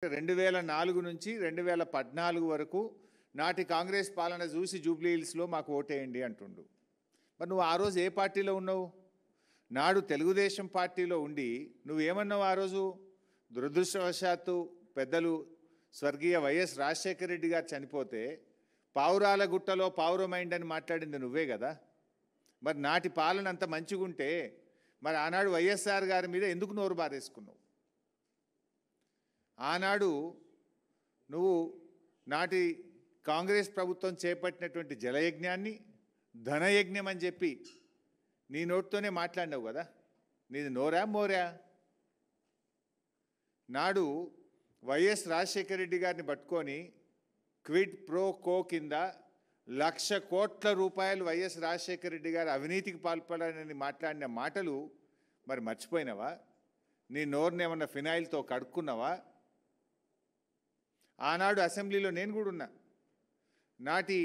2004 నుంచి 2014 వరకు నాటి కాంగ్రెస్ పాలన చూసి జూబ్లీ హిల్స్లో మాకు ఓటేయండి అంటుండు. మరి నువ్వు ఆ రోజు ఏ పార్టీలో ఉన్నావు? నాడు తెలుగుదేశం పార్టీలో ఉండి నువ్వేమన్నావు ఆ రోజు? దురదృష్టవశాత్తు పెద్దలు స్వర్గీయ వైఎస్ రాజశేఖర రెడ్డి గారు చనిపోతే పావురాల గుట్టలో పావురమైండ్ అని మాట్లాడింది నువ్వే కదా. మరి నాటి పాలన అంత మంచిగుంటే మరి ఆనాడు వైఎస్ఆర్ గారి మీద ఎందుకు నోరు బారేసుకున్నావు? ఆనాడు నువ్వు నాటి కాంగ్రెస్ ప్రభుత్వం చేపట్టినటువంటి జలయజ్ఞాన్ని ధనయజ్ఞం అని చెప్పి నీ నోటితోనే మాట్లాడినావు కదా. నీది నోరా మోరా? నాడు వైఎస్ రాజశేఖర రెడ్డి గారిని పట్టుకొని క్విడ్ ప్రో కో కింద 1,00,000 కోట్ల రూపాయలు వైఎస్ రాజశేఖర రెడ్డి గారు అవినీతికి పాల్పడాలని మాట్లాడిన మాటలు మరి మర్చిపోయినావా? నీ నోరుని ఏమన్నా ఫినాయిల్తో కడుక్కున్నావా? ఆనాడు అసెంబ్లీలో నేను కూడా ఉన్నా. నాటి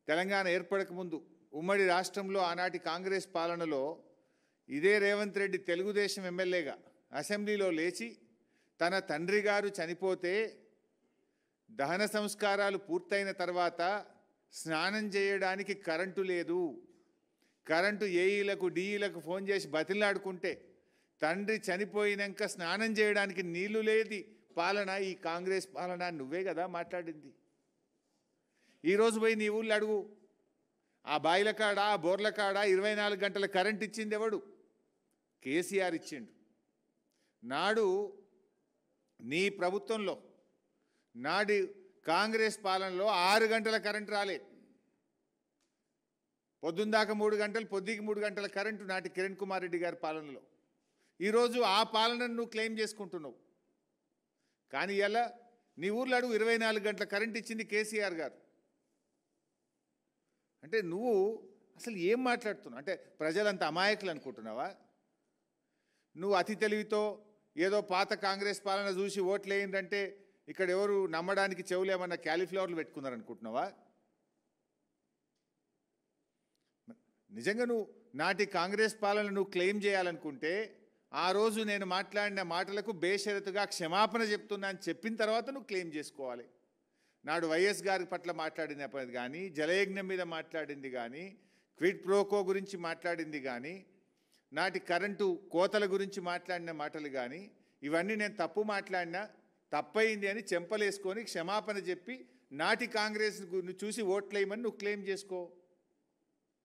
తెలంగాణ ఏర్పడక ముందు ఉమ్మడి రాష్ట్రంలో ఆనాటి కాంగ్రెస్ పాలనలో ఇదే రేవంత్ రెడ్డి తెలుగుదేశం ఎమ్మెల్యేగా అసెంబ్లీలో లేచి తన తండ్రి గారు చనిపోతే దహన సంస్కారాలు పూర్తయిన తర్వాత స్నానం చేయడానికి కరెంటు లేదు, కరెంటు ఏఈలకు డిఈలకు ఫోన్ చేసి బతిలాడుకుంటే తండ్రి చనిపోయినాక స్నానం చేయడానికి నీళ్లు లేది పాలన ఈ కాంగ్రెస్ పాలన నువ్వే కదా మాట్లాడింది. ఈరోజు పోయి నీ ఊళ్ళో అడుగు, ఆ బాయిల కాడ ఆ బోర్ల కాడ 24 గంటల కరెంట్ ఇచ్చింది ఎవడు? కేసీఆర్ ఇచ్చిండు. నాడు నీ ప్రభుత్వంలో నాటి కాంగ్రెస్ పాలనలో 6 గంటల కరెంటు రాలే. పొద్దుందాకా 3 గంటలు, పొద్దుకి 3 గంటల కరెంటు నాటి కిరణ్ కుమార్ రెడ్డి గారి పాలనలో. ఈరోజు ఆ పాలనను నువ్వు క్లెయిమ్ చేసుకుంటున్నావు. కానీ ఇలా నీ ఊర్లో అడుగు 24 గంటల కరెంట్ ఇచ్చింది కేసీఆర్ గారు. అంటే నువ్వు అసలు ఏం మాట్లాడుతున్నావు? అంటే ప్రజలంత అమాయకులు అనుకుంటున్నావా? నువ్వు అతి తెలివితో ఏదో పాత కాంగ్రెస్ పాలన చూసి ఓట్లు వేయందంటే ఇక్కడ ఎవరు నమ్మడానికి చెవులు ఏమన్నా క్యాలీఫ్లవర్లు పెట్టుకున్నారనుకుంటున్నావా? నిజంగా నువ్వు నాటి కాంగ్రెస్ పాలన నువ్వు క్లెయిమ్ చేయాలనుకుంటే ఆ రోజు నేను మాట్లాడిన మాటలకు బేషరతుగా క్షమాపణ చెప్తున్నా అని చెప్పిన తర్వాత నువ్వు క్లెయిమ్ చేసుకోవాలి. నాడు వైఎస్ గారి పట్ల మాట్లాడినది కానీ, జలయజ్ఞం మీద మాట్లాడింది కానీ, క్విడ్ ప్రోకో గురించి మాట్లాడింది కానీ, నాటి కరెంటు కోతల గురించి మాట్లాడిన మాటలు కానీ, ఇవన్నీ నేను తప్పు మాట్లాడినా తప్పయింది అని చెంపలేసుకొని క్షమాపణ చెప్పి నాటి కాంగ్రెస్ చూసి ఓట్లేయమని నువ్వు క్లెయిమ్ చేసుకో.